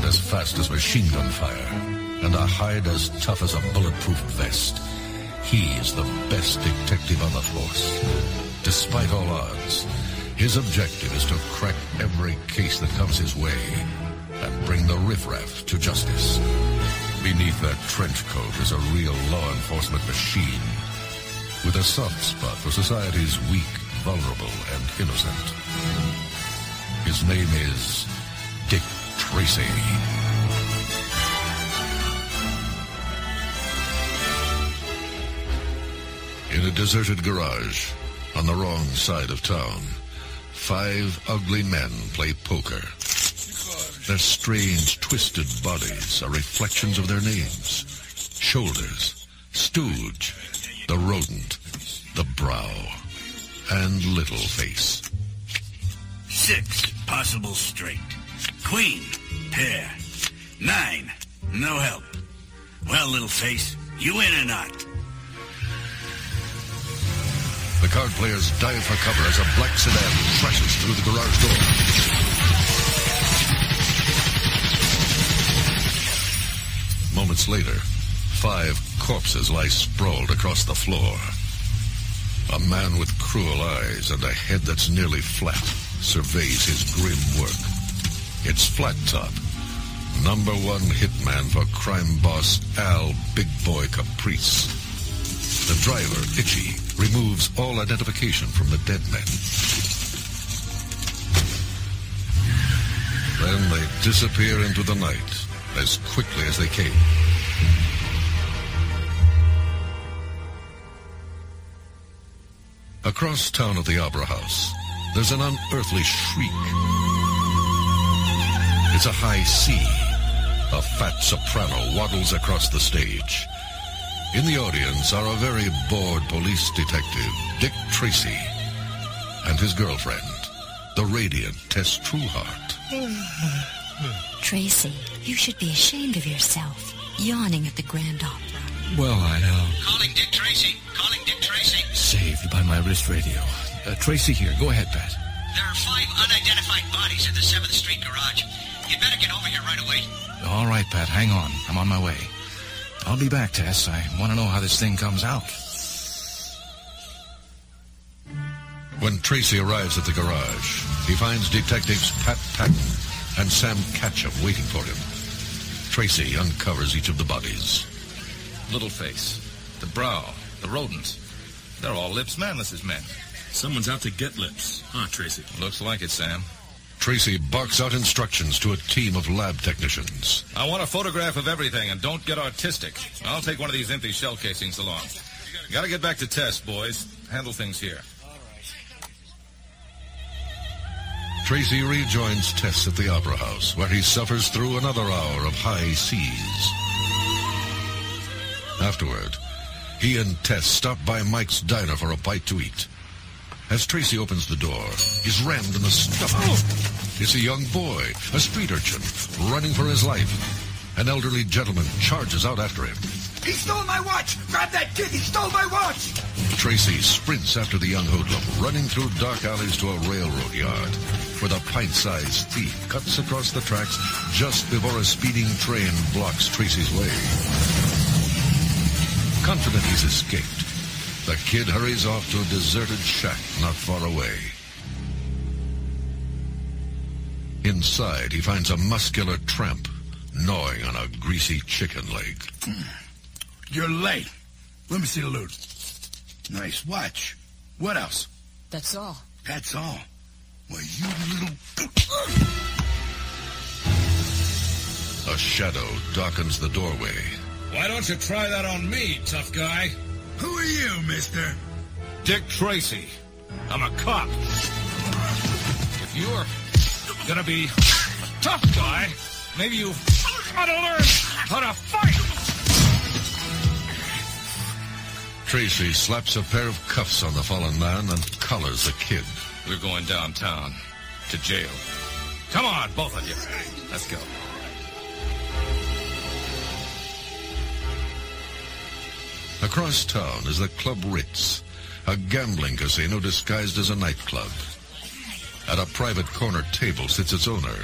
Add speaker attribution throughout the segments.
Speaker 1: as fast as machine gun fire, and a hide as tough as a bulletproof vest. He is the best detective on the force. Despite all odds, his objective is to crack every case that comes his way and bring the riffraff to justice. Beneath that trench coat is a real law enforcement machine, with a soft spot for society's weak, vulnerable, and innocent. His name is Dick Tracy. In a deserted garage, on the wrong side of town, 5 ugly men play poker. Their strange, twisted bodies are reflections of their names. Shoulders, Stooge, the rodent, the brow, and little face.
Speaker 2: 6, possible straight. Queen, pair. 9, no help. Well, little face, you in or not?
Speaker 1: The card players dive for cover as a black sedan crashes through the garage door. Moments later, 5 corpses lie sprawled across the floor. A man with cruel eyes and a head that's nearly flat surveys his grim work. It's Flat Top, #1 hitman for crime boss Al Big Boy Caprice. The driver, Itchy, removes all identification from the dead men. Then they disappear into the night as quickly as they came. Across town at the Opera House, there's an unearthly shriek. It's a high C. A fat soprano waddles across the stage. In the audience are a very bored police detective, Dick Tracy, and his girlfriend, the radiant Tess Trueheart.
Speaker 3: Tracy, you should be ashamed of yourself, yawning at the Grand Opera.
Speaker 4: Well, I know.
Speaker 5: Calling Dick Tracy. Calling Dick Tracy.
Speaker 4: Saved by my wrist radio. Tracy here. Go ahead, Pat.
Speaker 5: There are 5 unidentified bodies at the 7th Street garage. You'd better get over here right away.
Speaker 4: All right, Pat. Hang on. I'm on my way. I'll be back, Tess. I want to know how this thing comes out.
Speaker 1: When Tracy arrives at the garage, he finds detectives Pat Patton and Sam Ketchum waiting for him. Tracy uncovers each of the bodies.
Speaker 6: Little face, the brow, the rodent. They're all lips manless as men.
Speaker 7: Someone's out to get lips, huh, Tracy?
Speaker 6: Looks like it, Sam.
Speaker 1: Tracy barks out instructions to a team of lab technicians.
Speaker 6: I want a photograph of everything, and don't get artistic. I'll take one of these empty shell casings along. Gotta get back to Tess, boys. Handle things here.
Speaker 1: Tracy rejoins Tess at the Opera House, where he suffers through another hour of high seas. Afterward, he and Tess stop by Mike's diner for a bite to eat. As Tracy opens the door, he's rammed in the stomach. It's a young boy, a street urchin, running for his life. An elderly gentleman charges out after him.
Speaker 8: He stole my watch! Grab that kid! He stole my watch!
Speaker 1: Tracy sprints after the young hoodlum, running through dark alleys to a railroad yard, where the pint-sized thief cuts across the tracks just before a speeding train blocks Tracy's way. Confident he's escaped, the kid hurries off to a deserted shack not far away. Inside, he finds a muscular tramp gnawing on a greasy chicken leg.
Speaker 8: You're late. Let me see the loot. Nice watch. What else?
Speaker 3: That's all.
Speaker 8: That's all. Well, you little...
Speaker 1: A shadow darkens the doorway.
Speaker 7: Why don't you try that on me, tough guy?
Speaker 8: Who are you, mister?
Speaker 6: Dick Tracy. I'm a cop. If you're gonna be a tough guy, maybe you ought to learn how to fight.
Speaker 1: Tracy slaps a pair of cuffs on the fallen man and collars the kid.
Speaker 6: We're going downtown to jail. Come on, both of you. Let's go.
Speaker 1: Across town is the Club Ritz, a gambling casino disguised as a nightclub. At a private corner table sits its owner,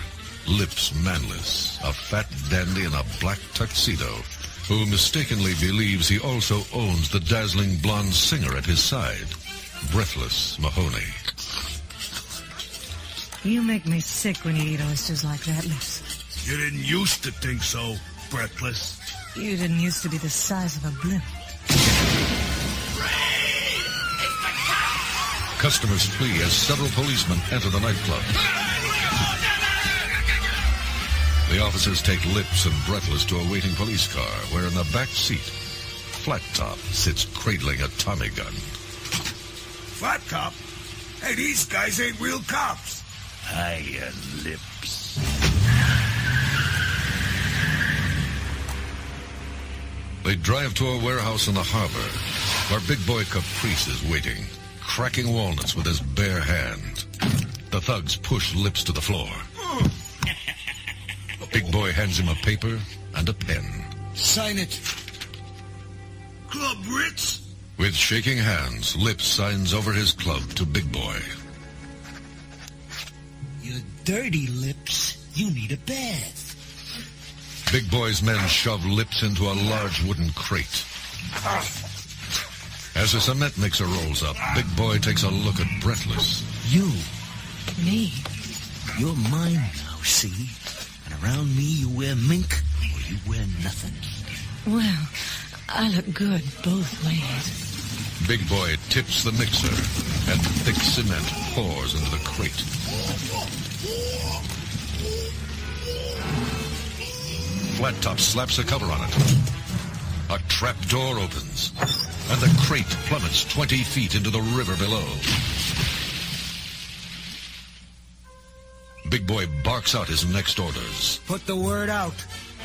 Speaker 1: Lips Manless, a fat dandy in a black tuxedo, who mistakenly believes he also owns the dazzling blonde singer at his side, Breathless Mahoney.
Speaker 9: You make me sick when you eat oysters like that, Lips.
Speaker 8: You didn't used to think so, Breathless.
Speaker 9: You didn't used to be the size of a blimp.
Speaker 1: Customers flee as several policemen enter the nightclub. The officers take Lips and Breathless to a waiting police car, where in the back seat, Flat Top sits cradling a Tommy gun.
Speaker 8: Flat Top? Hey, these guys ain't real cops.
Speaker 2: Hiya, Lips.
Speaker 1: They drive to a warehouse in the harbor, where Big Boy Caprice is waiting, cracking walnuts with his bare hand. The thugs push Lips to the floor. Big Boy hands him a paper and a pen.
Speaker 8: Sign it. Club Ritz?
Speaker 1: With shaking hands, Lips signs over his club to Big Boy.
Speaker 10: You're dirty, Lips. You need a bath.
Speaker 1: Big Boy's men shove Lips into a large wooden crate. As a cement mixer rolls up, Big Boy takes a look at Breathless.
Speaker 10: You.
Speaker 9: Me?
Speaker 10: You're mine now, see? And around me you wear mink or you wear nothing.
Speaker 9: Well, I look good both ways.
Speaker 1: Big Boy tips the mixer, and thick cement pours into the crate. Flat Top slaps a cover on it. A trap door opens, and the crate plummets 20 feet into the river below. Big Boy barks out his next orders.
Speaker 10: Put the word out.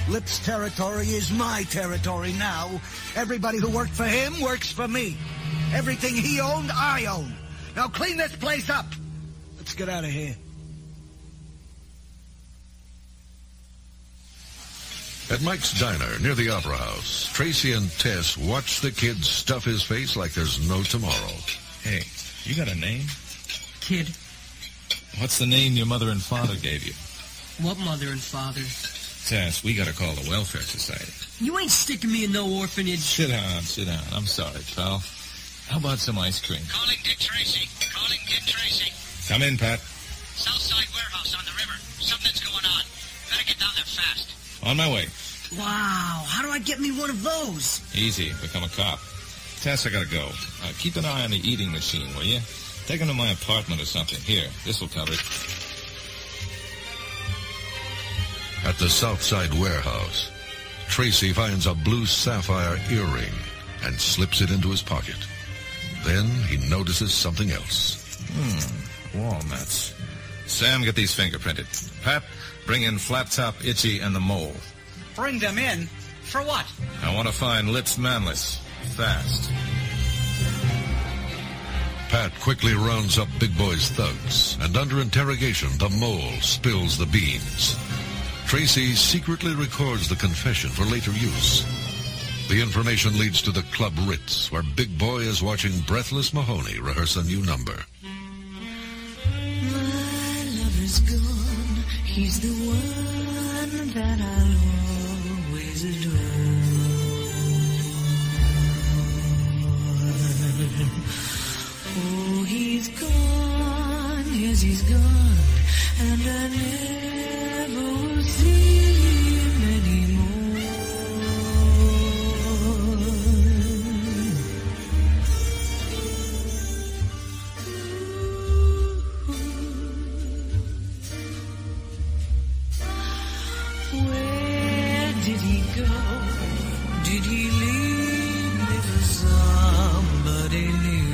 Speaker 10: Lips' territory is my territory now. Everybody who worked for him works for me. Everything he owned, I own. Now clean this place up. Let's get out of here.
Speaker 1: At Mike's Diner, near the Opera House, Tracy and Tess watch the kid stuff his face like there's no tomorrow.
Speaker 4: Hey, you got a name?
Speaker 11: Kid.
Speaker 4: What's the name your mother and father gave you?
Speaker 11: What mother and father?
Speaker 4: Tess, we gotta call the Welfare Society.
Speaker 11: You ain't sticking me in no orphanage.
Speaker 4: Sit down. I'm sorry, pal. How about some ice cream?
Speaker 5: Calling Dick Tracy.
Speaker 4: Come in, Pat.
Speaker 5: Southside warehouse on the river. Something's going on. Better get down there fast.
Speaker 4: On my way.
Speaker 11: Wow, how do I get me one of those?
Speaker 4: Easy, become a cop. Tess, I gotta go. Keep an eye on the eating machine, will you? Take him to my apartment or something. Here, this'll cover it.
Speaker 1: At the Southside warehouse, Tracy finds a blue sapphire earring and slips it into his pocket. Then he notices something else.
Speaker 4: Walnuts. Sam, get these fingerprinted. Pat, bring in Flat Top, Itchy, and the Mole.
Speaker 11: Bring them in? For what?
Speaker 4: I want to find Lips Manless. Fast.
Speaker 1: Pat quickly rounds up Big Boy's thugs, and under interrogation, the Mole spills the beans. Tracy secretly records the confession for later use. The information leads to the Club Ritz, where Big Boy is watching Breathless Mahoney rehearse a new number.
Speaker 3: My lover's gone. He's the one that I'll always adore. Oh, he's gone. Yes, he's gone. And I never will see him anymore. Where did he go? Did he leave me for somebody new?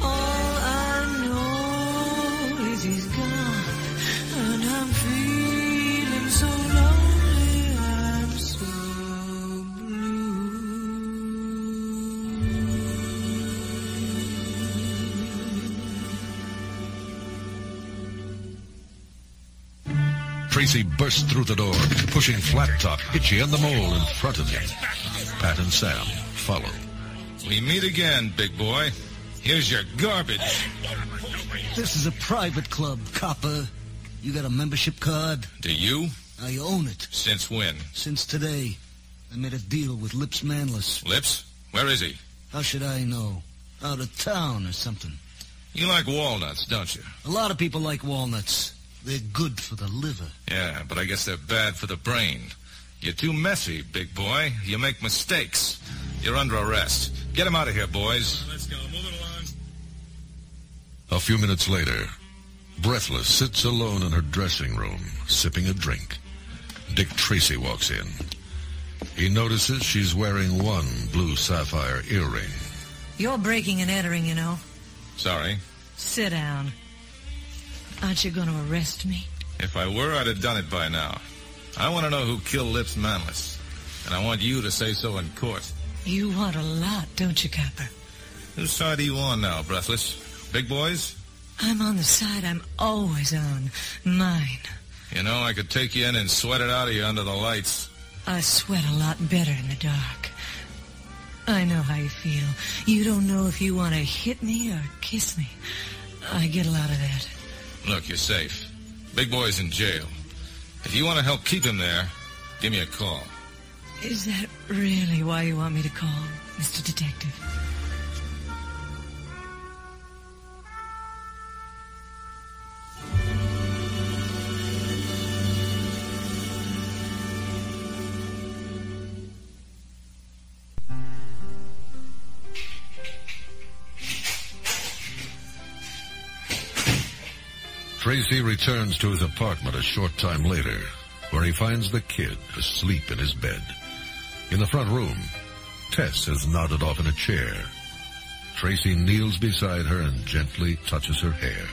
Speaker 3: All I know is he's gone, and I'm feeling so lonely, I'm so
Speaker 1: Tracy bursts through the door, pushing Flat Top, Itchy, and the Mole in front of him. Pat and Sam follow.
Speaker 4: We meet again, Big Boy.
Speaker 6: Here's your garbage.
Speaker 10: This is a private club, copper. You got a membership card?
Speaker 6: Do you?
Speaker 10: I own it.
Speaker 6: Since when?
Speaker 10: Since today. I made a deal with Lips Manless.
Speaker 6: Lips? Where is he?
Speaker 10: How should I know? Out of town or something.
Speaker 6: You like walnuts, don't you?
Speaker 10: A lot of people like walnuts. They're good for the liver.
Speaker 6: Yeah, but I guess they're bad for the brain. You're too messy, big boy. You make mistakes. You're under arrest. Get him out of here, boys.
Speaker 7: Let's go. Move it along.
Speaker 1: A few minutes later, breathless, sits alone in her dressing room, sipping a drink. Dick Tracy walks in. He notices she's wearing one blue sapphire earring.
Speaker 9: You're breaking and entering, you know.
Speaker 6: Sorry.
Speaker 9: Sit down. Aren't you going to arrest me?
Speaker 6: If I were, I'd have done it by now. I want to know who killed Lips Manless. And I want you to say so in court.
Speaker 9: You want a lot, don't you, Copper?
Speaker 6: Whose side are you on now, Breathless? Big boys?
Speaker 9: I'm on the side I'm always on. Mine.
Speaker 6: You know, I could take you in and sweat it out of you under the lights.
Speaker 9: I sweat a lot better in the dark. I know how you feel. You don't know if you want to hit me or kiss me. I get a lot of that.
Speaker 6: Look, you're safe. Big boy's in jail. If you want to help keep him there, give me a call.
Speaker 9: Is that really why you want me to call, Mr. Detective?
Speaker 1: Tracy returns to his apartment a short time later, where he finds the kid asleep in his bed. In the front room, Tess has nodded off in a chair. Tracy kneels beside her and gently touches her hair.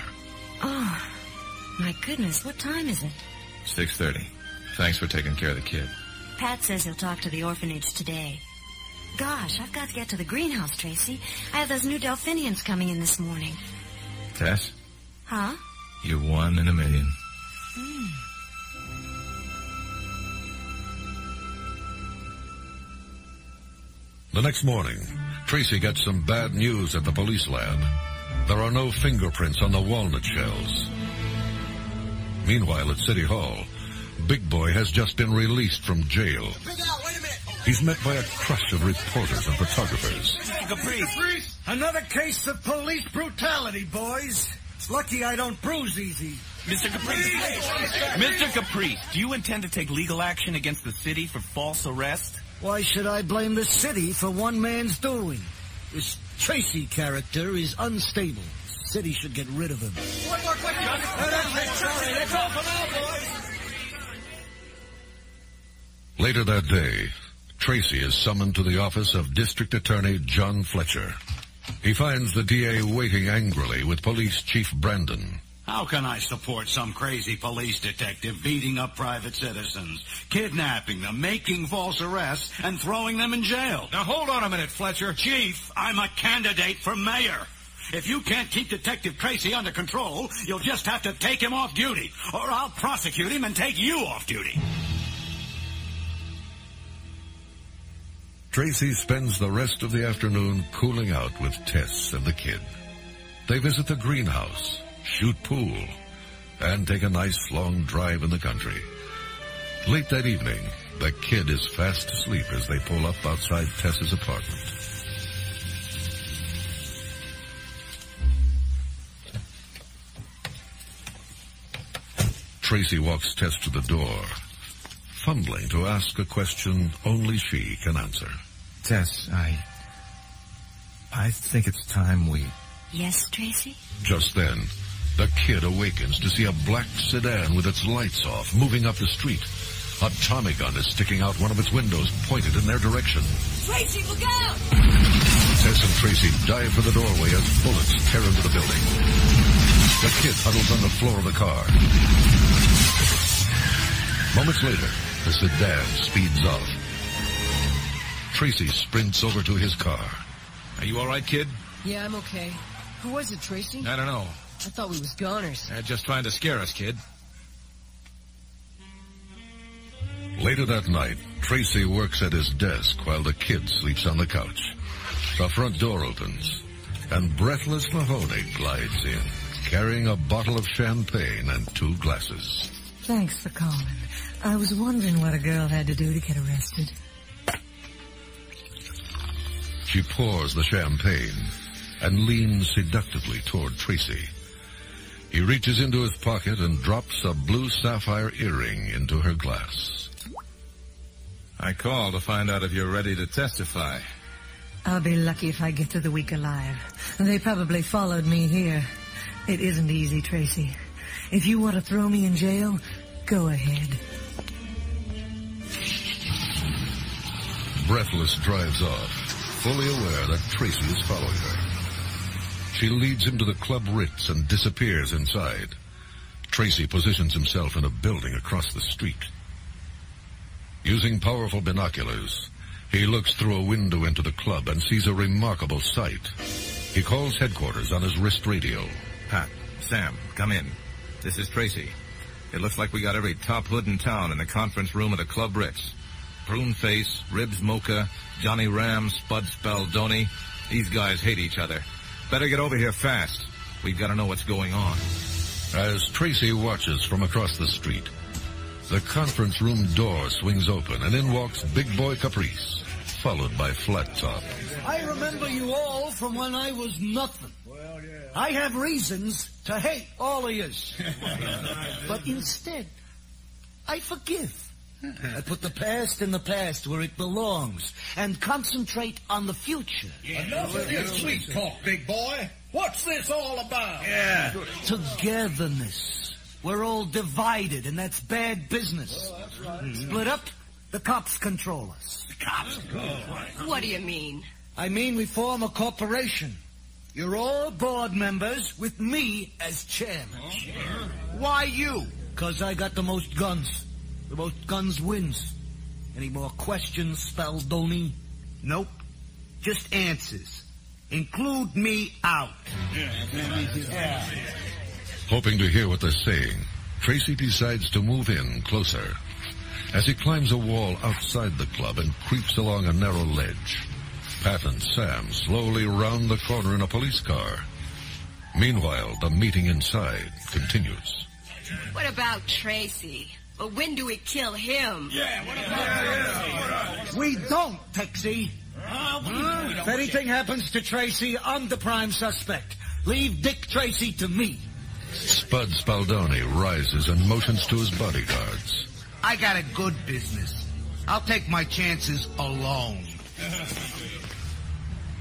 Speaker 12: Oh, my goodness, what time is it?
Speaker 6: 6:30. Thanks for taking care of the kid.
Speaker 12: Pat says he'll talk to the orphanage today. Gosh, I've got to get to the greenhouse, Tracy. I have those new delphiniums coming in this morning.
Speaker 6: Tess?
Speaker 12: Huh?
Speaker 6: You're one in a million.
Speaker 1: The next morning, Tracy gets some bad news at the police lab. There are no fingerprints on the walnut shells. Meanwhile, at City Hall, Big Boy has just been released from jail.
Speaker 10: Big Al, wait a minute.
Speaker 1: He's met by a crush of reporters and photographers.
Speaker 10: Caprice. Another case of police brutality, boys. Lucky I don't bruise easy.
Speaker 13: Mr. Caprice, do you intend to take legal action against the city for false arrest?
Speaker 10: Why should I blame the city for one man's doing? This Tracy character is unstable. The city should get rid of him.
Speaker 11: One more question. That's all for now, boys.
Speaker 1: Later that day, Tracy is summoned to the office of District Attorney John Fletcher. He finds the DA waiting angrily with Police Chief Brandon.
Speaker 14: How can I support some crazy police detective beating up private citizens, kidnapping them, making false arrests, and throwing them in jail?
Speaker 6: Now hold on a minute, Fletcher.
Speaker 14: Chief, I'm a candidate for mayor. If you can't keep Detective Tracy under control, you'll just have to take him off duty, or I'll prosecute him and take you off duty.
Speaker 1: Tracy spends the rest of the afternoon cooling out with Tess and the kid. They visit the greenhouse, shoot pool, and take a nice long drive in the country. Late that evening, the kid is fast asleep as they pull up outside Tess's apartment. Tracy walks Tess to the door, fumbling to ask a question only she can answer.
Speaker 4: Tess, I think it's time we...
Speaker 12: Yes, Tracy?
Speaker 1: Just then, the kid awakens to see a black sedan with its lights off moving up the street. A Tommy gun is sticking out one of its windows, pointed in their direction.
Speaker 3: Tracy, look out!
Speaker 1: Tess and Tracy dive for the doorway as bullets tear into the building. The kid huddles on the floor of the car. Moments later, the sedan speeds off. Tracy sprints over to his car.
Speaker 6: Are you all right, kid?
Speaker 11: Yeah, I'm okay. Who was it, Tracy?
Speaker 6: I don't know.
Speaker 11: I thought we was goners.
Speaker 6: They're just trying to scare us, kid.
Speaker 1: Later that night, Tracy works at his desk while the kid sleeps on the couch. The front door opens. and breathless Mahoney glides in, carrying a bottle of champagne and 2 glasses.
Speaker 9: Thanks for calling. I was wondering what a girl had to do to get arrested.
Speaker 1: She pours the champagne and leans seductively toward Tracy. He reaches into his pocket and drops a blue sapphire earring into her glass.
Speaker 4: I called to find out if you're ready to testify.
Speaker 9: I'll be lucky if I get through the week alive. They probably followed me here. It isn't easy, Tracy. If you want to throw me in jail, go ahead.
Speaker 1: Breathless drives off, fully aware that Tracy is following her. She leads him to the Club Ritz and disappears inside. Tracy positions himself in a building across the street. Using powerful binoculars, he looks through a window into the club and sees a remarkable sight. He calls headquarters on his wrist radio.
Speaker 4: Pat, Sam, come in. This is Tracy. It looks like we got every top hood in town in the conference room of the Club Ritz. Prune Face, Ribs Mocha, Johnny Ram, Spud Spaldoni. These guys hate each other. Better get over here fast. We've got to know what's going on.
Speaker 1: As Tracy watches from across the street, the conference room door swings open and in walks Big Boy Caprice, followed by Flat Top.
Speaker 10: I remember you all from when I was nothing. I have reasons to hate all of yous. But instead, I forgive. I put the past in the past where it belongs and concentrate on the future.
Speaker 11: Enough of your sweet talk, big boy. What's this all about?
Speaker 10: Togetherness. We're all divided, and that's bad business. Split up, the cops control us.
Speaker 11: The cops?
Speaker 15: What do you mean?
Speaker 10: I mean we form a corporation. You're all board members with me as chairman.
Speaker 11: Why you?
Speaker 10: 'Cause I got the most guns. The most guns wins. Any more questions, Spaldoni?
Speaker 8: Nope. Just answers. Include me out.
Speaker 1: Hoping to hear what they're saying, Tracy decides to move in closer. As he climbs a wall outside the club and creeps along a narrow ledge, Pat and Sam slowly round the corner in a police car. Meanwhile, the meeting inside continues.
Speaker 15: What about Tracy? Well, when do we kill him?
Speaker 10: We don't, Texie. If anything happens to Tracy, I'm the prime suspect. Leave Dick Tracy to me.
Speaker 1: Spud Spaldoni rises and motions to his bodyguards.
Speaker 8: I got a good business. I'll take my chances alone.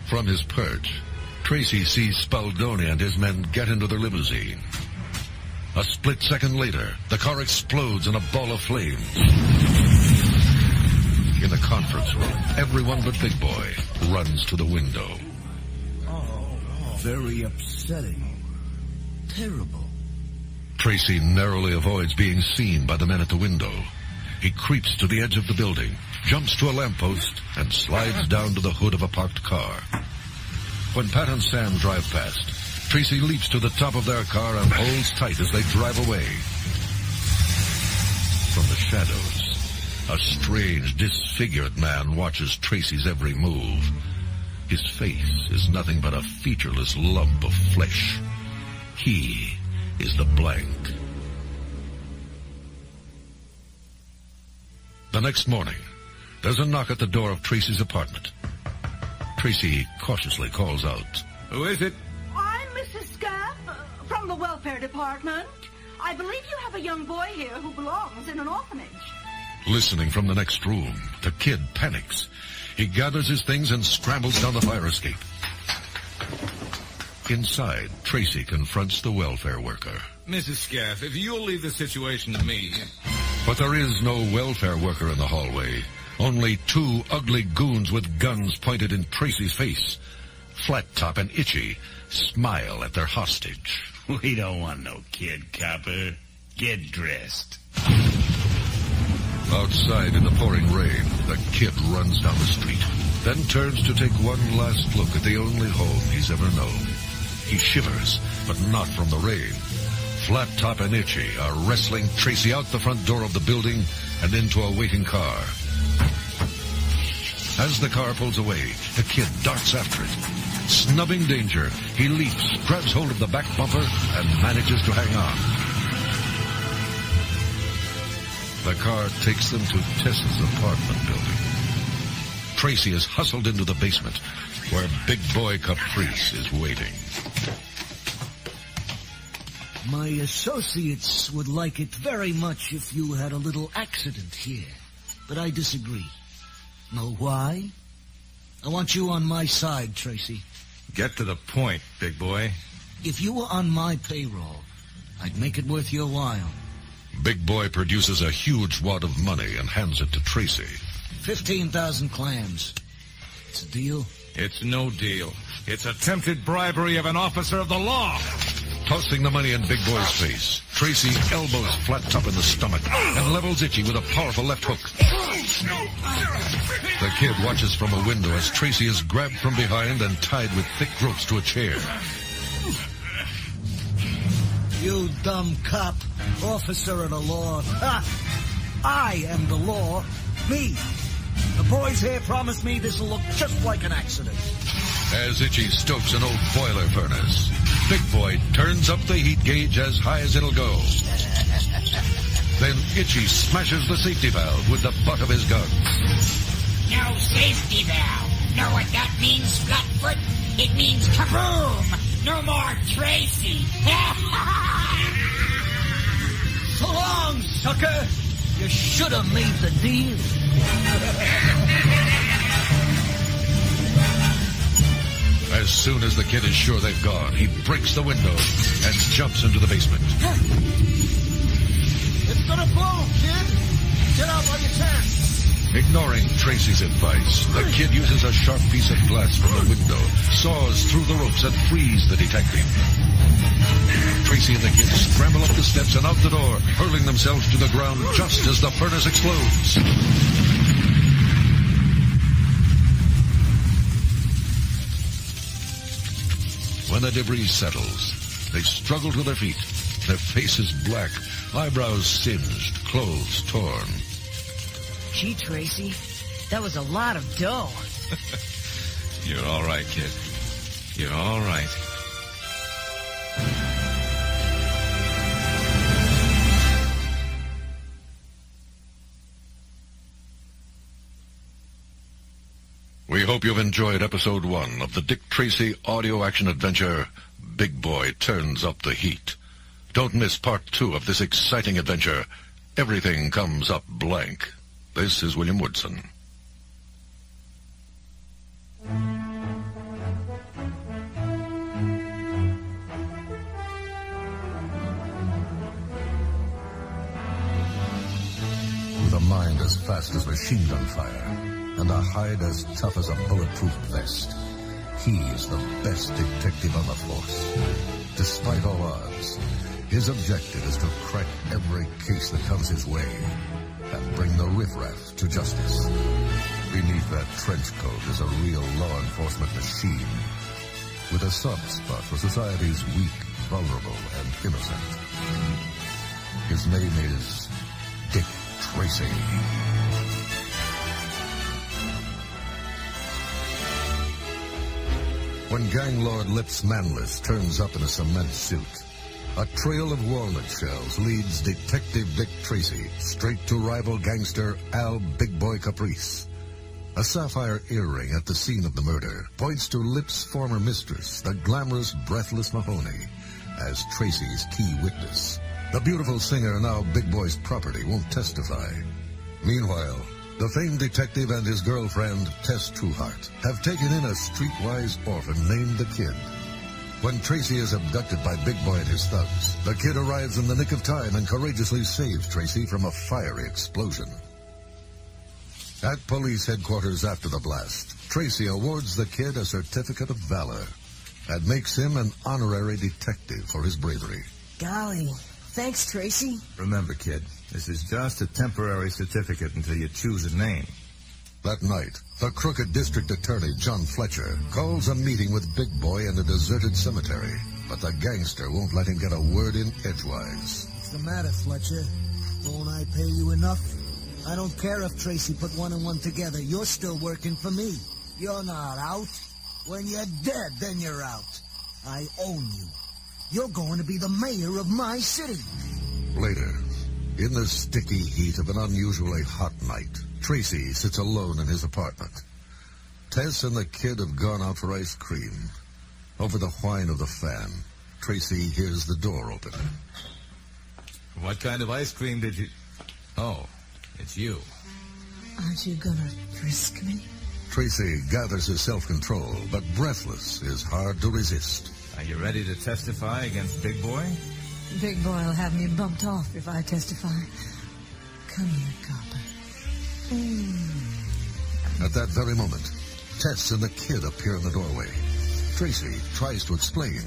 Speaker 1: From his perch, Tracy sees Spaldoni and his men get into their limousine. A split second later, the car explodes in a ball of flames. In the conference room, everyone but Big Boy runs to the window.
Speaker 10: Very upsetting. Terrible.
Speaker 1: Tracy narrowly avoids being seen by the men at the window. He creeps to the edge of the building, jumps to a lamppost, and slides down to the hood of a parked car. When Pat and Sam drive past, Tracy leaps to the top of their car and holds tight as they drive away. From the shadows, a strange, disfigured man watches Tracy's every move. His face is nothing but a featureless lump of flesh. He is the blank. The next morning, there's a knock at the door of Tracy's apartment. Tracy cautiously calls out.
Speaker 4: Who is it?
Speaker 16: I'm Mrs. Scaff from the welfare department. I believe you have a young boy here who belongs in an orphanage.
Speaker 1: Listening from the next room, the kid panics. He gathers his things and scrambles down the fire escape. Inside, Tracy confronts the welfare worker.
Speaker 4: Mrs. Scaff, if you'll leave the situation to me...
Speaker 1: But there is no welfare worker in the hallway. Only two ugly goons with guns pointed in Tracy's face. Flat Top and Itchy smile at their hostage.
Speaker 2: We don't want no kid, copper. Get dressed.
Speaker 1: Outside in the pouring rain, the kid runs down the street, then turns to take one last look at the only home he's ever known. He shivers, but not from the rain. Flat Top and Itchy are wrestling Tracy out the front door of the building and into a waiting car. As the car pulls away, the kid darts after it. Snubbing danger, he leaps, grabs hold of the back bumper, and manages to hang on. The car takes them to Tess's apartment building. Tracy is hustled into the basement, where Big Boy Caprice is waiting.
Speaker 10: My associates would like it very much if you had a little accident here, but I disagree. Know why? I want you on my side, Tracy.
Speaker 4: Get to the point, Big Boy.
Speaker 10: If you were on my payroll, I'd make it worth your while.
Speaker 1: Big Boy produces a huge wad of money and hands it to Tracy.
Speaker 10: 15,000 clams. It's a deal?
Speaker 4: It's no deal. It's attempted bribery of an officer of the law.
Speaker 1: Tossing the money in Big Boy's face, Tracy elbows Flat Top in the stomach and levels Itchy with a powerful left hook. The kid watches from a window as Tracy is grabbed from behind and tied with thick ropes to a chair.
Speaker 10: You dumb cop, officer of the law. Ha! I am the law. Me. The boys here promised me this will look just like an accident.
Speaker 1: As Itchy stokes an old boiler furnace, Big Boy turns up the heat gauge as high as it'll go. Then Itchy smashes the safety valve with the butt of his gun.
Speaker 17: No safety valve. Know what that means, Flatfoot? It means kaboom! No more Tracy!
Speaker 10: So long, sucker! You should have made the deal.
Speaker 1: As soon as the kid is sure they've gone, he breaks the window and jumps into the basement.
Speaker 10: It's gonna blow, kid! Get out while you can!
Speaker 1: Ignoring Tracy's advice, the kid uses a sharp piece of glass from the window, saws through the ropes and frees the detective. Tracy and the kid scramble up the steps and out the door, hurling themselves to the ground just as the furnace explodes. When the debris settles, they struggle to their feet. Their faces black, eyebrows singed, clothes torn.
Speaker 9: Gee, Tracy, that was a lot of dough.
Speaker 4: You're all right, kid. You're all right.
Speaker 1: We hope you've enjoyed episode 1 of the Dick Tracy audio action adventure, Big Boy Turns Up the Heat. Don't miss part 2 of this exciting adventure, Everything Comes Up Blank. This is William Woodson. With a mind as fast as machine gun fire, and a hide as tough as a bulletproof vest, he is the best detective on the force. Despite all odds, his objective is to crack every case that comes his way and bring the riffraff to justice. Beneath that trench coat is a real law enforcement machine with a soft spot for society's weak, vulnerable, and innocent. His name is Dick Tracy. When gang lord Lips Manless turns up in a cement suit, a trail of walnut shells leads Detective Dick Tracy straight to rival gangster Al Big Boy Caprice. A sapphire earring at the scene of the murder points to Lips' former mistress, the glamorous, breathless Mahoney, as Tracy's key witness. The beautiful singer, now Big Boy's property, won't testify. Meanwhile, the famed detective and his girlfriend, Tess Trueheart, have taken in a streetwise orphan named the Kid. When Tracy is abducted by Big Boy and his thugs, the Kid arrives in the nick of time and courageously saves Tracy from a fiery explosion. At police headquarters after the blast, Tracy awards the Kid a certificate of valor and makes him an honorary detective for his bravery.
Speaker 9: Golly, thanks, Tracy.
Speaker 4: Remember, kid, this is just a temporary certificate until you choose a name.
Speaker 1: That night, the crooked district attorney, John Fletcher, calls a meeting with Big Boy in a deserted cemetery, but the gangster won't let him get a word in edgewise.
Speaker 10: What's the matter, Fletcher? Don't I pay you enough? I don't care if Tracy put one and one together. You're still working for me. You're not out. When you're dead, then you're out. I own you. You're going to be the mayor of my city.
Speaker 1: Later, in the sticky heat of an unusually hot night, Tracy sits alone in his apartment. Tess and the kid have gone out for ice cream. Over the whine of the fan, Tracy hears the door open.
Speaker 4: What kind of ice cream did you... Oh, it's you.
Speaker 9: Aren't you gonna frisk me?
Speaker 1: Tracy gathers his self-control, but breathless is hard to resist.
Speaker 4: Are you ready to testify against Big Boy?
Speaker 9: Big Boy'll have me bumped off if I testify. Come here, copper.
Speaker 1: At that very moment, Tess and the kid appear in the doorway. Tracy tries to explain.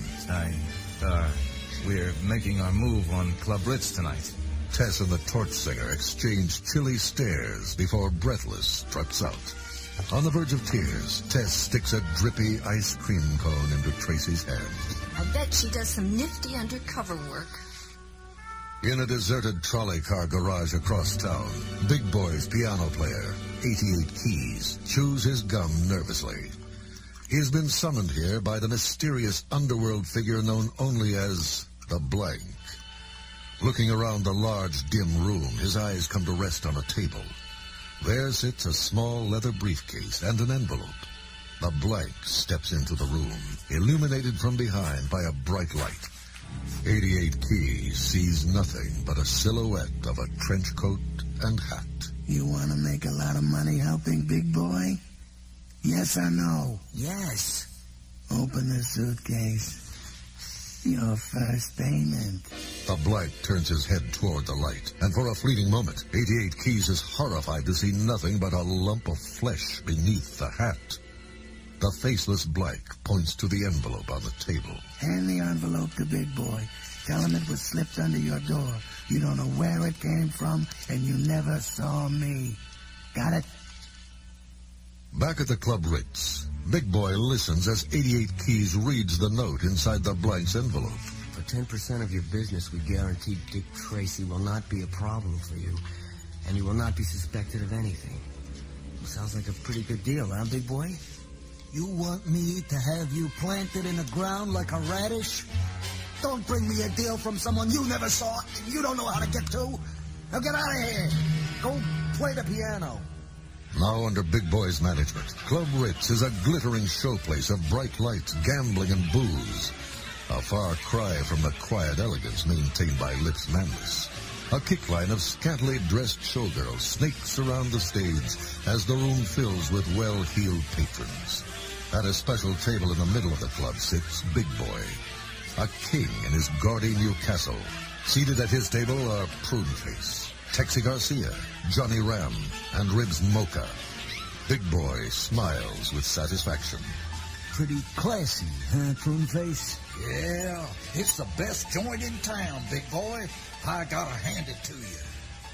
Speaker 4: We're making our move on Club Ritz tonight.
Speaker 1: Tess and the torch singer exchange chilly stares before Breathless struts out. On the verge of tears, Tess sticks a drippy ice cream cone into Tracy's hand.
Speaker 18: I bet she does some nifty undercover work.
Speaker 1: In a deserted trolley car garage across town, Big Boy's piano player, 88 Keys, chews his gum nervously. He has been summoned here by the mysterious underworld figure known only as the Blank. Looking around the large, dim room, his eyes come to rest on a table. There sits a small leather briefcase and an envelope. The Blank steps into the room, illuminated from behind by a bright light. 88 Keys sees nothing but a silhouette of a trench coat and hat.
Speaker 10: You want to make a lot of money helping Big Boy? Yes or no?
Speaker 18: Yes.
Speaker 10: Open the suitcase. Your first payment.
Speaker 1: The Blank turns his head toward the light, and for a fleeting moment, 88 Keys is horrified to see nothing but a lump of flesh beneath the hat. The faceless Blank points to the envelope on the table.
Speaker 10: Hand the envelope to Big Boy. Tell him it was slipped under your door. You don't know where it came from, and you never saw me. Got it?
Speaker 1: Back at the Club Ritz, Big Boy listens as 88 Keys reads the note inside the Blank's envelope.
Speaker 19: For 10% of your business, we guarantee Dick Tracy will not be a problem for you, and you will not be suspected of anything. Sounds like a pretty good deal, huh, Big Boy?
Speaker 10: You want me to have you planted in the ground like a radish? Don't bring me a deal from someone you never saw and you don't know how to get to. Now get out of here. Go play the piano.
Speaker 1: Now under Big Boy's management, Club Ritz is a glittering showplace of bright lights, gambling, and booze. A far cry from the quiet elegance maintained by Lips Manless. A kickline of scantily dressed showgirls snakes around the stage as the room fills with well-heeled patrons. At a special table in the middle of the club sits Big Boy, a king in his gaudy new castle. Seated at his table are Pruneface, Texie Garcia, Johnny Ram, and Ribs Mocha. Big Boy smiles with satisfaction.
Speaker 10: Pretty classy, huh, Pruneface?
Speaker 8: Yeah, it's the best joint in town, Big Boy. I gotta hand it to you.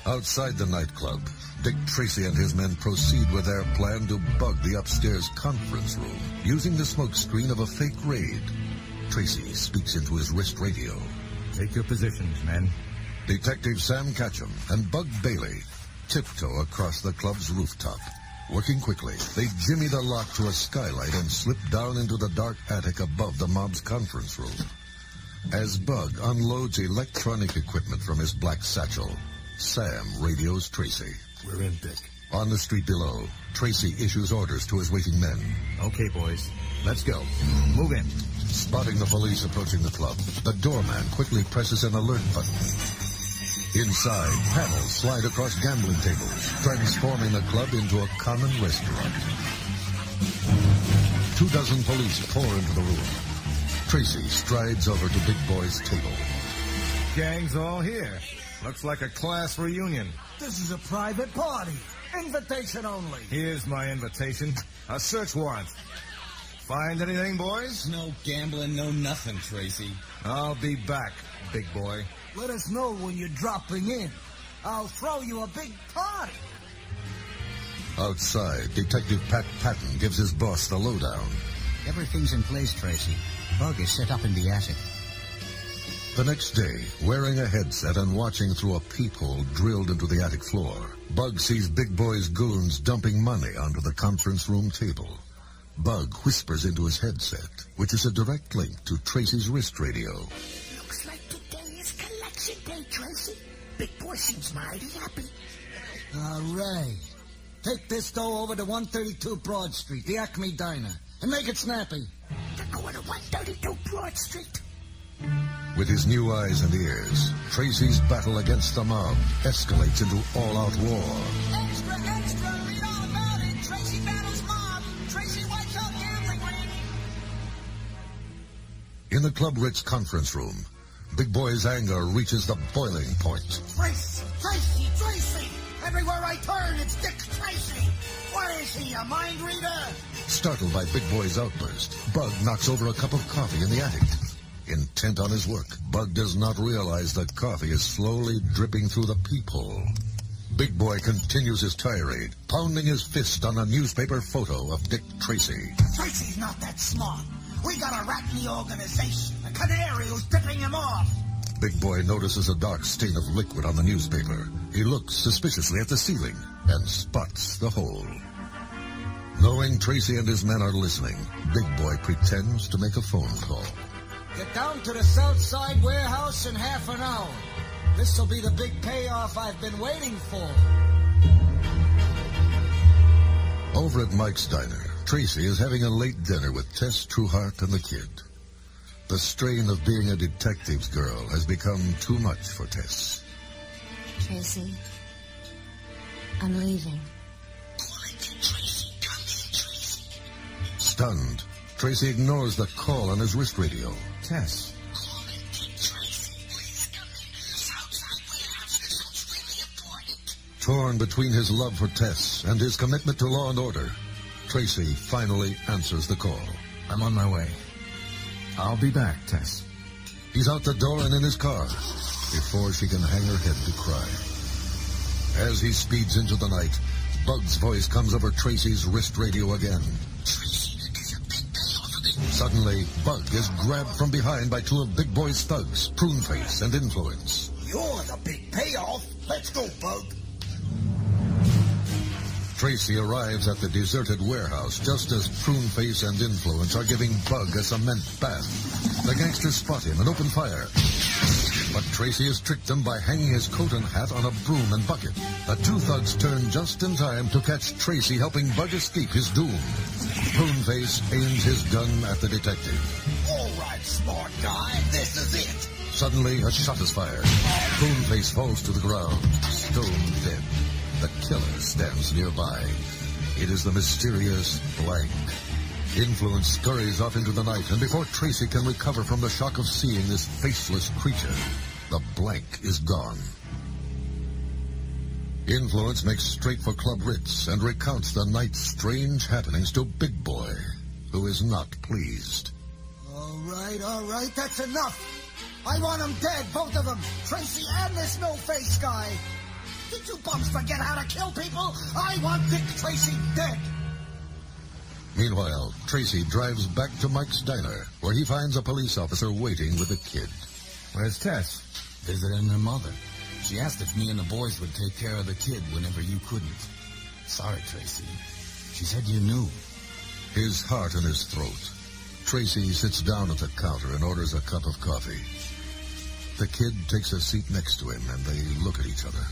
Speaker 1: Outside the nightclub, Dick Tracy and his men proceed with their plan to bug the upstairs conference room using the smoke screen of a fake raid. Tracy speaks into his wrist radio.
Speaker 4: Take your positions, men.
Speaker 1: Detective Sam Catcham and Bug Bailey tiptoe across the club's rooftop. Working quickly, they jimmy the lock to a skylight and slip down into the dark attic above the mob's conference room. As Bug unloads electronic equipment from his black satchel, Sam radios Tracy.
Speaker 19: We're in, Dick.
Speaker 1: On the street below, Tracy issues orders to his waiting men.
Speaker 4: Okay, boys. Let's go. Move in.
Speaker 1: Spotting the police approaching the club, the doorman quickly presses an alert button. Inside, panels slide across gambling tables, transforming the club into a common restaurant. 24 police pour into the room. Tracy strides over to Big Boy's table.
Speaker 4: Gang's all here. Looks like a class reunion.
Speaker 10: This is a private party. Invitation only.
Speaker 4: Here's my invitation. A search warrant. Find anything, boys?
Speaker 20: No gambling, no nothing, Tracy.
Speaker 4: I'll be back, Big Boy.
Speaker 10: Let us know when you're dropping in. I'll throw you a big party.
Speaker 1: Outside, Detective Pat Patton gives his boss the lowdown.
Speaker 21: Everything's in place, Tracy. Bug is set up in the attic.
Speaker 1: The next day, wearing a headset and watching through a peephole drilled into the attic floor, Bug sees Big Boy's goons dumping money onto the conference room table. Bug whispers into his headset, which is a direct link to Tracy's wrist radio.
Speaker 17: Looks like today is collection day, Tracy. Big Boy seems mighty happy.
Speaker 10: All right. Take this dough over to 132 Broad Street, the Acme Diner, and make it snappy.
Speaker 17: They're going to 132 Broad Street.
Speaker 1: With his new eyes and ears, Tracy's battle against the mob escalates into all-out war.
Speaker 17: Extra, extra, read all about it. Tracy battles mob. Tracy wipes out gambling ring.
Speaker 1: In the Club Ritz conference room, Big Boy's anger reaches the boiling point.
Speaker 17: Tracy, Tracy, Tracy. Everywhere I turn, it's Dick Tracy. What is he, a mind reader?
Speaker 1: Startled by Big Boy's outburst, Bug knocks over a cup of coffee in the attic. Intent on his work, Bug does not realize that coffee is slowly dripping through the peephole. Big Boy continues his tirade, pounding his fist on a newspaper photo of Dick Tracy.
Speaker 17: Tracy's not that smart. We got a rat in the organization, a canary who's tipping him off.
Speaker 1: Big Boy notices a dark stain of liquid on the newspaper. He looks suspiciously at the ceiling and spots the hole. Knowing Tracy and his men are listening, Big Boy pretends to make a phone call.
Speaker 10: Get down to the South Side warehouse in half an hour. This'll be the big payoff I've been waiting for.
Speaker 1: Over at Mike's Diner, Tracy is having a late dinner with Tess Trueheart and the kid. The strain of being a detective's girl has become too much for Tess.
Speaker 12: Tracy, I'm leaving.
Speaker 1: Stunned, Tracy ignores the call on his wrist radio. Tess. Torn between his love for Tess and his commitment to law and order, Tracy finally answers the call.
Speaker 4: I'm on my way. I'll be back, Tess.
Speaker 1: He's out the door and in his car before she can hang her head to cry. As he speeds into the night, Bug's voice comes over Tracy's wrist radio again. Suddenly, Bug is grabbed from behind by two of Big Boy's thugs, Pruneface and Influence.
Speaker 17: You're the big payoff. Let's go, Bug.
Speaker 1: Tracy arrives at the deserted warehouse just as Pruneface and Influence are giving Bug a cement bath. The gangsters spot him and open fire. But Tracy has tricked them by hanging his coat and hat on a broom and bucket. The two thugs turn just in time to catch Tracy helping Bug escape his doom. Pruneface aims his gun at the detective.
Speaker 17: All right, smart guy. This is it.
Speaker 1: Suddenly, a shot is fired. Pruneface falls to the ground, stone dead. The killer stands nearby. It is the mysterious Blank. Influence scurries off into the night, and before Tracy can recover from the shock of seeing this faceless creature, the Blank is gone. Influence makes straight for Club Ritz and recounts the night's strange happenings to Big Boy, who is not pleased.
Speaker 10: All right, that's enough. I want them dead, both of them, Tracy and this no-face guy. Did you bums forget how to kill people? I want Dick Tracy dead.
Speaker 1: Meanwhile, Tracy drives back to Mike's Diner, where he finds a police officer waiting with a kid.
Speaker 20: Where's Tess? Visiting her mother. She asked if me and the boys would take care of the kid whenever you couldn't. Sorry, Tracy. She said you knew.
Speaker 1: His heart in his throat, Tracy sits down at the counter and orders a cup of coffee. The kid takes a seat next to him, and they look at each other,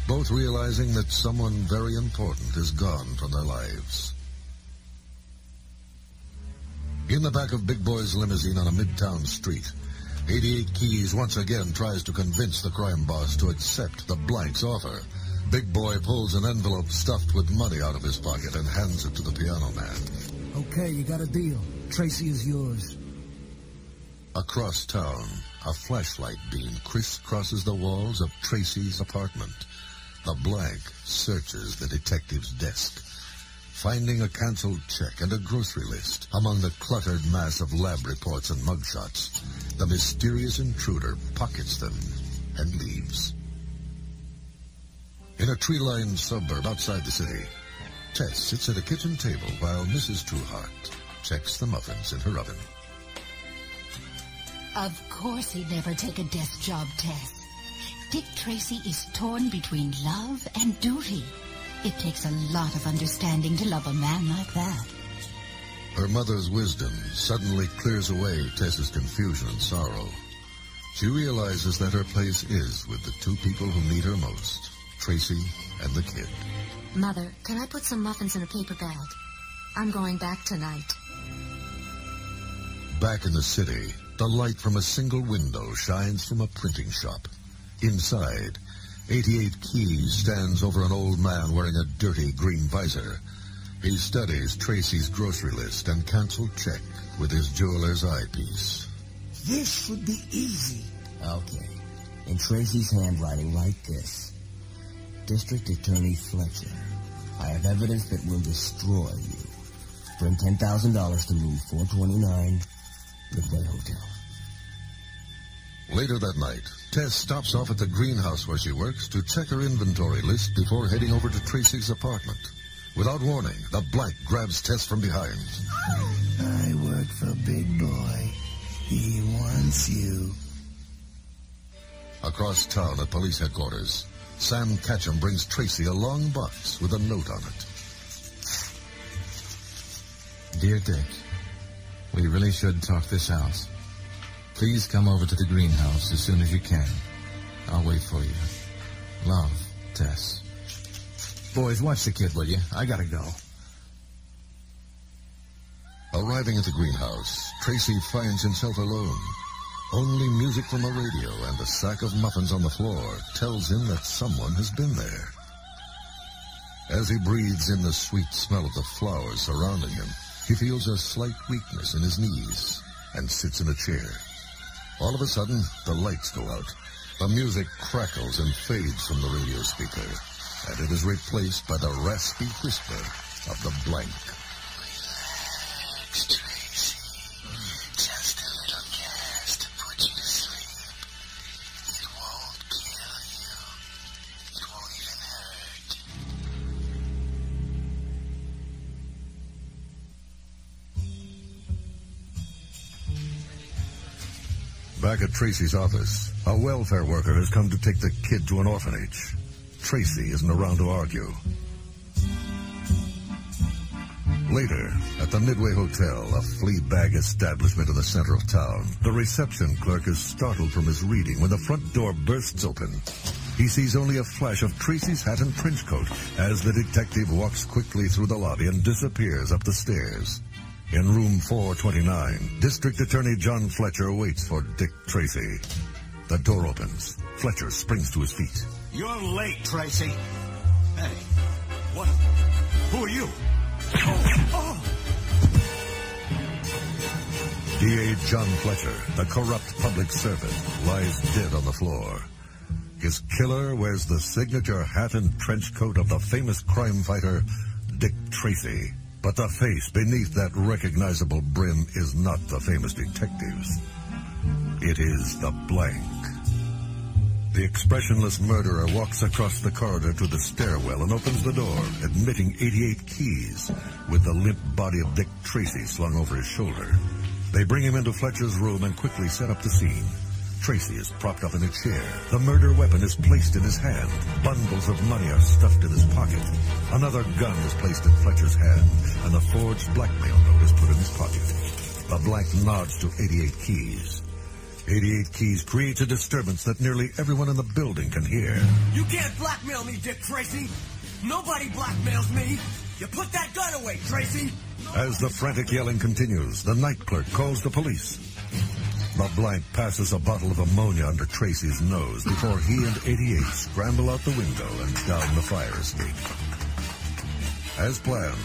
Speaker 1: both realizing that someone very important is gone from their lives. In the back of Big Boy's limousine on a midtown street, 88 Keys once again tries to convince the crime boss to accept the Blank's offer. Big Boy pulls an envelope stuffed with money out of his pocket and hands it to the piano man.
Speaker 10: Okay, you got a deal. Tracy is yours.
Speaker 1: Across town, a flashlight beam crisscrosses the walls of Tracy's apartment. The Blank searches the detective's desk, finding a canceled check and a grocery list among the cluttered mass of lab reports and mugshots. The mysterious intruder pockets them and leaves. In a tree-lined suburb outside the city, Tess sits at a kitchen table while Mrs. Trueheart checks the muffins in her oven.
Speaker 17: Of course he'd never take a desk job, Tess. Dick Tracy is torn between love and duty. It takes a lot of understanding to love a man like that.
Speaker 1: Her mother's wisdom suddenly clears away Tess's confusion and sorrow. She realizes that her place is with the two people who need her most, Tracy and the kid.
Speaker 12: Mother, can I put some muffins in a paper bag? I'm going back tonight.
Speaker 1: Back in the city, the light from a single window shines from a printing shop. Inside, 88 Keys stands over an old man wearing a dirty green visor. He studies Tracy's grocery list and canceled check with his jeweler's eyepiece.
Speaker 10: This should be easy.
Speaker 19: Okay. In Tracy's handwriting, write this. District Attorney Fletcher, I have evidence that will destroy you. Bring $10,000 to room 429, Midway Hotel.
Speaker 1: Later that night, Tess stops off at the greenhouse where she works to check her inventory list before heading over to Tracy's apartment. Without warning, the blank grabs Tess from behind.
Speaker 10: I work for Big Boy. He wants you.
Speaker 1: Across town at police headquarters, Sam Ketchum brings Tracy a long box with a note on it.
Speaker 20: Dear Dick, we really should talk this out. Please come over to the greenhouse as soon as you can. I'll wait for you. Love, Tess. Boys, watch the kid, will you? I gotta go.
Speaker 1: Arriving at the greenhouse, Tracy finds himself alone. Only music from a radio and a sack of muffins on the floor tells him that someone has been there. As he breathes in the sweet smell of the flowers surrounding him, he feels a slight weakness in his knees and sits in a chair. All of a sudden, the lights go out. The music crackles and fades from the radio speaker, and it is replaced by the raspy whisper of the blank.
Speaker 3: Relax, Tracy. Just a little gas to put you to sleep. It won't kill you. It won't even hurt.
Speaker 1: Back at Tracy's office, a welfare worker has come to take the kid to an orphanage. Tracy isn't around to argue. Later, at the Midway Hotel, a flea bag establishment in the center of town, the reception clerk is startled from his reading when the front door bursts open. He sees only a flash of Tracy's hat and trench coat as the detective walks quickly through the lobby and disappears up the stairs. In room 429, District Attorney John Fletcher waits for Dick Tracy. The door opens. Fletcher springs to his feet.
Speaker 14: You're late, Tracy. Hey, what? Who are you? Oh.
Speaker 1: DA John Fletcher, the corrupt public servant, lies dead on the floor. His killer wears the signature hat and trench coat of the famous crime fighter, Dick Tracy. But the face beneath that recognizable brim is not the famous detective's. It is the blank. The expressionless murderer walks across the corridor to the stairwell and opens the door, admitting 88 Keys, with the limp body of Dick Tracy slung over his shoulder. They bring him into Fletcher's room and quickly set up the scene. Tracy is propped up in a chair. The murder weapon is placed in his hand. Bundles of money are stuffed in his pocket. Another gun is placed in Fletcher's hand, and the forged blackmail note is put in his pocket. The blank nods to 88 Keys. 88 Keys creates a disturbance that nearly everyone in the building can hear.
Speaker 11: You can't blackmail me, Dick Tracy. Nobody blackmails me. You put that gun away, Tracy.
Speaker 1: As the frantic yelling continues, the night clerk calls the police. The blank passes a bottle of ammonia under Tracy's nose before he and 88 scramble out the window and down the fire escape. As planned,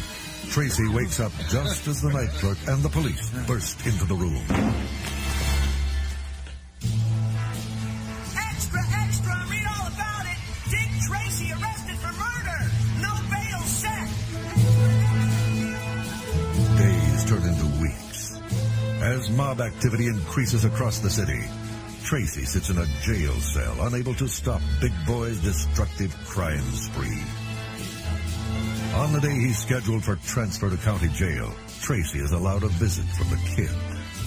Speaker 1: Tracy wakes up just as the night clerk and the police burst into the room.
Speaker 11: Extra, extra, read all about it. Dick Tracy arrested for murder. No bail set.
Speaker 1: Days turn into weeks. As mob activity increases across the city, Tracy sits in a jail cell, unable to stop Big Boy's destructive crime spree. On the day he's scheduled for transfer to county jail, Tracy is allowed a visit from the kid.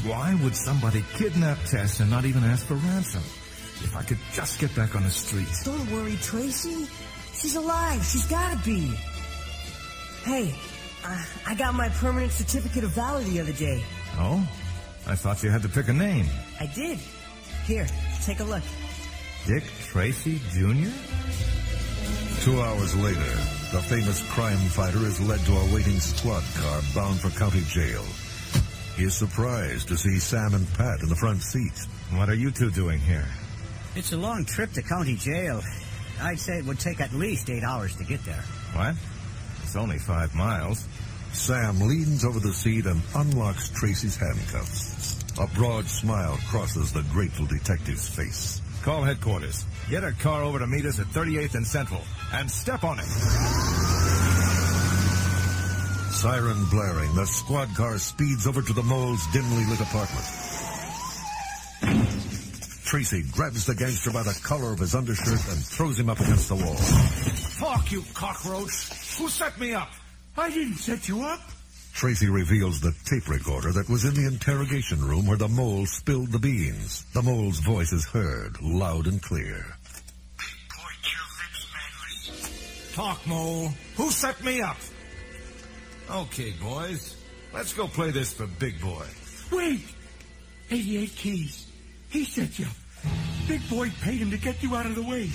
Speaker 6: Why would somebody kidnap Tess and not even ask for ransom? If I could just get back on the streets.
Speaker 11: Don't worry, Tracy. She's alive. She's gotta be. Hey, I got my permanent certificate of valor the other day.
Speaker 6: Oh? I thought you had to pick a name.
Speaker 11: I did. Here, take a look.
Speaker 6: Dick Tracy, Jr.?
Speaker 1: 2 hours later, the famous crime fighter is led to a waiting squad car bound for county jail. He is surprised to see Sam and Pat in the front seat.
Speaker 6: What are you two doing here?
Speaker 21: It's a long trip to county jail. I'd say it would take at least 8 hours to get there.
Speaker 6: What? It's only 5 miles.
Speaker 1: Sam leans over the seat and unlocks Tracy's handcuffs. A broad smile crosses the grateful detective's face.
Speaker 6: Call headquarters. Get a car over to meet us at 38th and Central. And step on it.
Speaker 1: Siren blaring, the squad car speeds over to the mole's dimly lit apartment. Tracy grabs the gangster by the collar of his undershirt and throws him up against the wall.
Speaker 8: Fuck you, cockroach. Who set me up? I didn't set you up.
Speaker 1: Tracy reveals the tape recorder that was in the interrogation room where the mole spilled the beans. The mole's voice is heard, loud and clear.
Speaker 8: Talk, Mole. Who set me up?
Speaker 6: Okay, boys. Let's go play this for Big Boy.
Speaker 8: Wait! 88 keys. He set you up. Big Boy paid him to get you out of the way.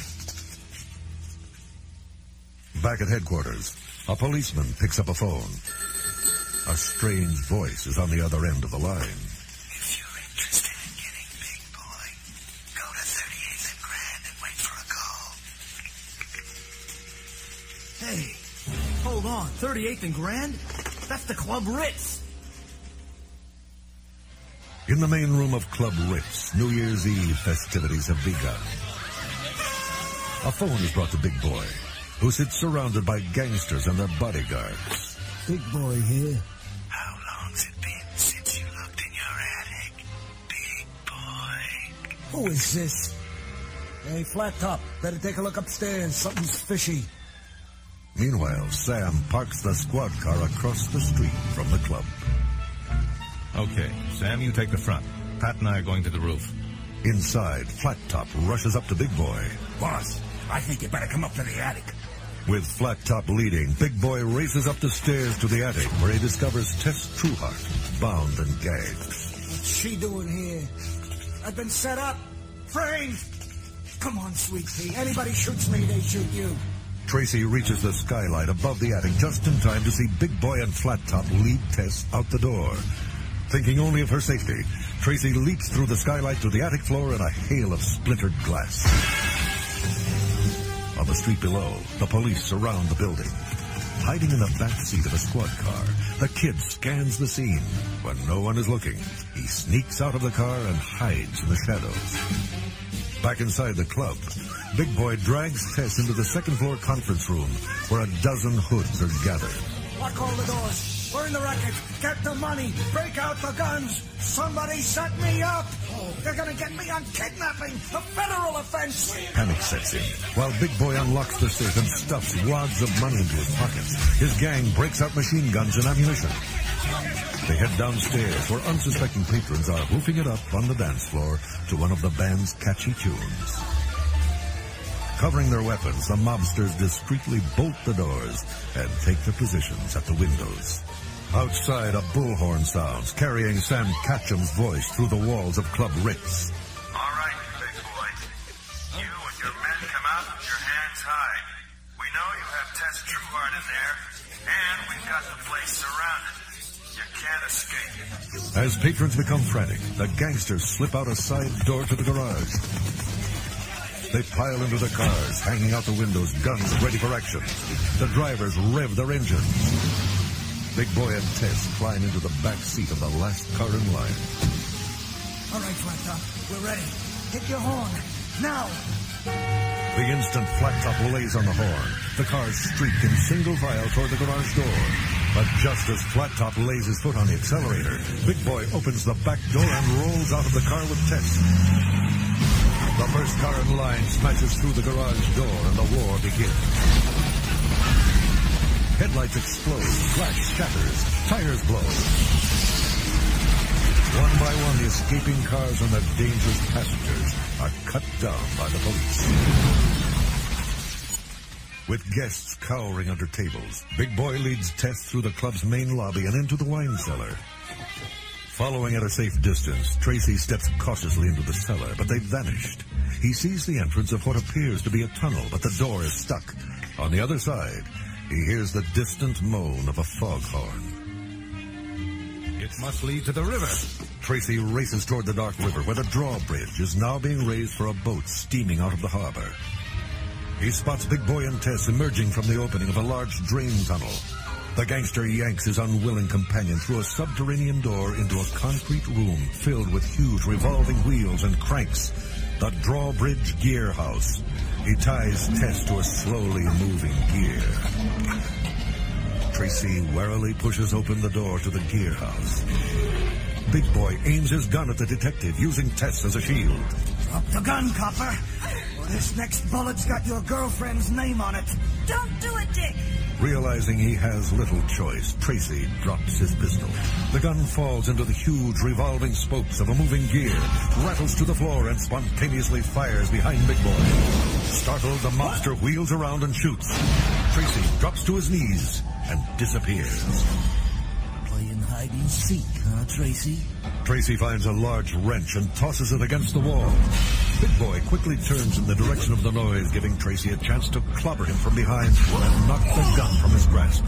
Speaker 1: Back at headquarters, a policeman picks up a phone. A strange voice is on the other end of the line.
Speaker 3: If you're interested in getting Big Boy, go to 38th and Grand and wait for a call.
Speaker 11: Hey, hold on. 38th and Grand? That's the Club Ritz.
Speaker 1: In the main room of Club Ritz, New Year's Eve festivities have begun. A phone is brought to Big Boy, who sits surrounded by gangsters and their bodyguards.
Speaker 10: Big Boy here.
Speaker 3: How long's it been since you looked in your attic, Big Boy?
Speaker 10: Who is this? Hey, Flat Top, better take a look upstairs. Something's fishy.
Speaker 1: Meanwhile, Sam parks the squad car across the street from the club.
Speaker 6: Okay, Sam, you take the front. Pat and I are going to the roof.
Speaker 1: Inside, Flat Top rushes up to Big Boy.
Speaker 8: Boss, I think you better come up to the attic.
Speaker 1: With Flat Top leading, Big Boy races up the stairs to the attic where he discovers Tess Trueheart, bound and gagged.
Speaker 10: What's she doing here? I've been set up. Framed. Come on, sweet pea. Anybody shoots me, they shoot you.
Speaker 1: Tracy reaches the skylight above the attic just in time to see Big Boy and Flat Top lead Tess out the door. Thinking only of her safety, Tracy leaps through the skylight to the attic floor in a hail of splintered glass. On the street below, the police surround the building. Hiding in the back seat of a squad car, the kid scans the scene. When no one is looking, he sneaks out of the car and hides in the shadows. Back inside the club, Big Boy drags Tess into the second-floor conference room where a dozen hoods are gathered.
Speaker 10: Lock all the doors. We're in the racket. Get the money. Break out the guns. Somebody set me up. They're going to get me on kidnapping, a federal offense.
Speaker 1: Panic sets in while Big Boy unlocks the safe and stuffs wads of money into his pockets. His gang breaks out machine guns and ammunition. They head downstairs where unsuspecting patrons are hoofing it up on the dance floor to one of the band's catchy tunes. Covering their weapons, the mobsters discreetly bolt the doors and take their positions at the windows. Outside, a bullhorn sounds, carrying Sam Catcham's voice through the walls of Club Ritz.
Speaker 3: All right, Big Boy. You and your men come out with your hands high. We know you have Tess Trueheart in there, and we've got the place surrounded. You can't escape.
Speaker 1: As patrons become frantic, the gangsters slip out a side door to the garage. They pile into the cars, hanging out the windows, guns ready for action. The drivers rev their engines. Big Boy and Tess climb into the back seat of the last car in line.
Speaker 10: All right, Flat Top, we're ready. Hit your horn. Now.
Speaker 1: The instant Flat Top lays on the horn, the cars streak in single file toward the garage door. But just as Flat Top lays his foot on the accelerator, Big Boy opens the back door and rolls out of the car with Tess. The first car in line smashes through the garage door and the war begins. Headlights explode, glass shatters, tires blow. One by one, the escaping cars and their dangerous passengers are cut down by the police. With guests cowering under tables, Big Boy leads Tess through the club's main lobby and into the wine cellar. Following at a safe distance, Tracy steps cautiously into the cellar, but they've vanished. He sees the entrance of what appears to be a tunnel, but the door is stuck. On the other side, he hears the distant moan of a foghorn.
Speaker 6: It must lead to the river.
Speaker 1: Tracy races toward the dark river, where the drawbridge is now being raised for a boat steaming out of the harbor. He spots Big Boy and Tess emerging from the opening of a large drain tunnel. The gangster yanks his unwilling companion through a subterranean door into a concrete room filled with huge revolving wheels and cranks, the drawbridge gear house. He ties Tess to a slowly moving gear. Tracy warily pushes open the door to the gear house. Big Boy aims his gun at the detective, using Tess as a shield.
Speaker 10: Drop the gun, copper. This next bullet's got your girlfriend's name on it.
Speaker 15: Don't do it, Dick.
Speaker 1: Realizing he has little choice, Tracy drops his pistol. The gun falls into the huge revolving spokes of a moving gear, rattles to the floor, and spontaneously fires behind Big Boy. Startled, the mobster wheels around and shoots. Tracy drops to his knees and disappears.
Speaker 10: Playing hide and seek, huh, Tracy?
Speaker 1: Tracy finds a large wrench and tosses it against the wall. Big Boy quickly turns in the direction of the noise, giving Tracy a chance to clobber him from behind and knock the gun from his grasp.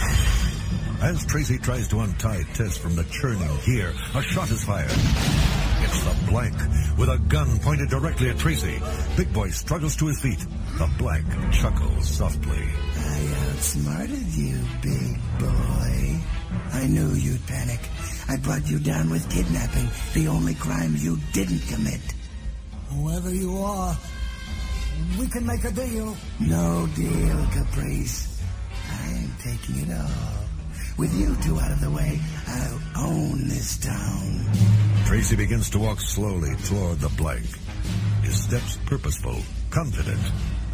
Speaker 1: As Tracy tries to untie Tess from the churning gear, a shot is fired. It's the blank, with a gun pointed directly at Tracy. Big Boy struggles to his feet. The blank chuckles softly.
Speaker 10: I outsmarted you, big boy. I knew you'd panic. I brought you down with kidnapping, the only crime you didn't commit. Whoever you are, we can make a deal. No deal, Caprice. I'm taking it all. With you two out of the way, I'll own this town.
Speaker 1: Tracy begins to walk slowly toward the blank. His steps purposeful, confident.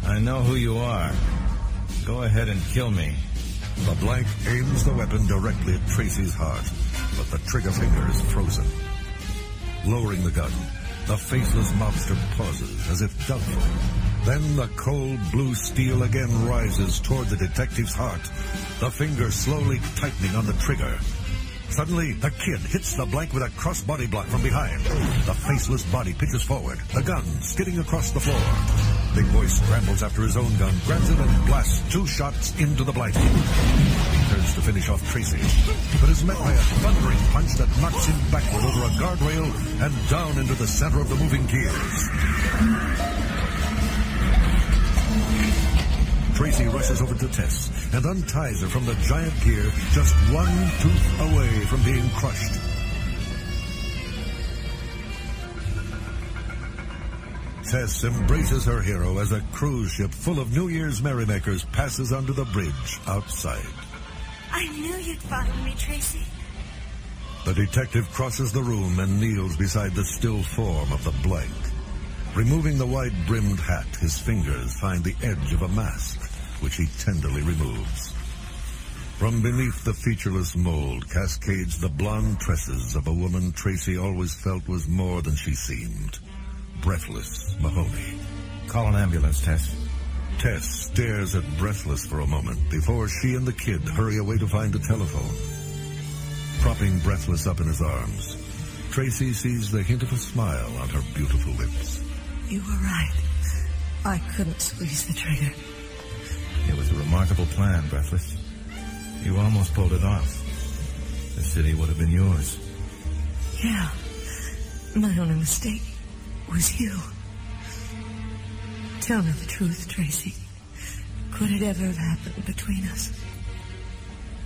Speaker 6: I know who you are. Go ahead and kill me.
Speaker 1: The blank aims the weapon directly at Tracy's heart, but the trigger finger is frozen. Lowering the gun, the faceless mobster pauses as if doubtful. Then the cold blue steel again rises toward the detective's heart, the finger slowly tightening on the trigger. Suddenly, the kid hits the blank with a cross-body block from behind. The faceless body pitches forward, the gun skidding across the floor. Big Boy scrambles after his own gun, grabs it, and blasts 2 shots into the blank. He turns to finish off Tracy, but is met by a thundering punch that knocks him backward over a guardrail and down into the center of the moving gears. Tracy rushes over to Tess and unties her from the giant gear, just 1 tooth away from being crushed. Tess embraces her hero as a cruise ship full of New Year's merrymakers passes under the bridge outside.
Speaker 15: I knew you'd find me, Tracy.
Speaker 1: The detective crosses the room and kneels beside the still form of the blank. Removing the wide-brimmed hat, his fingers find the edge of a mask, which he tenderly removes. From beneath the featureless mold cascades the blonde tresses of a woman Tracy always felt was more than she seemed. Breathless Mahoney.
Speaker 6: Call an ambulance, Tess.
Speaker 1: Tess stares at Breathless for a moment before she and the kid hurry away to find a telephone. Propping Breathless up in his arms, Tracy sees the hint of a smile on her beautiful lips.
Speaker 9: You were right. I couldn't squeeze the trigger.
Speaker 6: It was a remarkable plan, Breathless. You almost pulled it off. The city would have been yours.
Speaker 9: Yeah. My only mistake was you. Tell me the truth, Tracy. Could it ever have happened between us?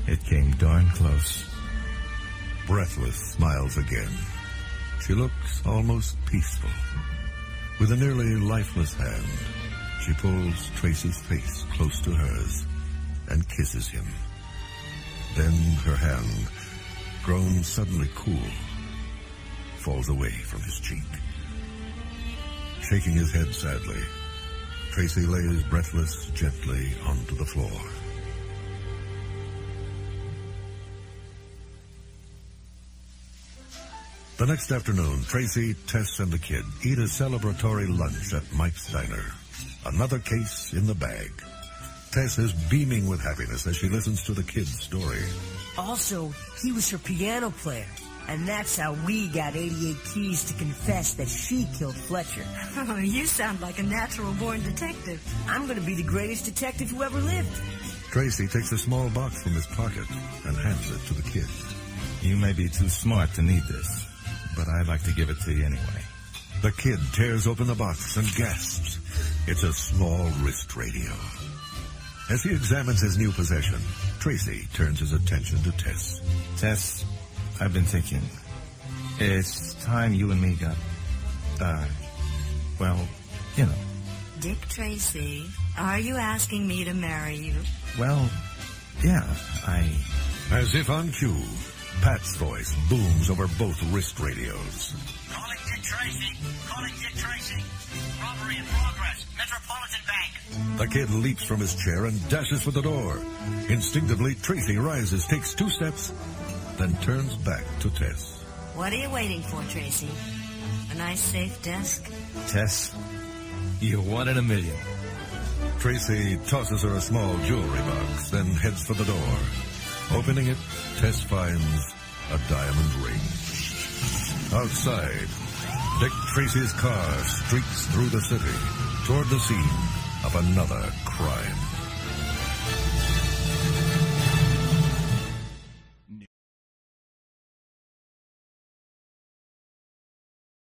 Speaker 6: It came darn close.
Speaker 1: Breathless smiles again. She looks almost peaceful. With a nearly lifeless hand, she pulls Tracy's face close to hers and kisses him. Then her hand, grown suddenly cool, falls away from his cheek. Shaking his head sadly, Tracy lays Breathless gently onto the floor. The next afternoon, Tracy, Tess, and the kid eat a celebratory lunch at Mike's Diner. Another case in the bag. Tess is beaming with happiness as she listens to the kid's story.
Speaker 11: Also, he was her piano player. And that's how we got 88 keys to confess that she killed Fletcher.
Speaker 12: Oh, you sound like a natural-born detective.
Speaker 11: I'm going to be the greatest detective who ever lived.
Speaker 1: Tracy takes a small box from his pocket and hands it to the kid.
Speaker 4: You may be too smart to need this, but I'd like to give it to you anyway.
Speaker 1: The kid tears open the box and gasps. It's a small wrist radio. As he examines his new possession, Tracy turns his attention to Tess.
Speaker 4: Tess, I've been thinking. It's time you and me got, well, you know.
Speaker 12: Dick Tracy, are you asking me to marry you?
Speaker 4: Well, yeah,
Speaker 1: As if on cue, Pat's voice booms over both wrist radios.
Speaker 5: Calling Dick Tracy. Calling Dick Tracy. Robbery in progress. Metropolitan Bank.
Speaker 1: The kid leaps from his chair and dashes for the door. Instinctively, Tracy rises, takes 2 steps, then turns back to Tess.
Speaker 12: What are you waiting for, Tracy? A nice safe desk?
Speaker 4: Tess, you're 1 in a million.
Speaker 1: Tracy tosses her a small jewelry box, then heads for the door. Opening it, Tess finds a diamond ring. Outside, Dick Tracy's car streaks through the city toward the scene of another crime.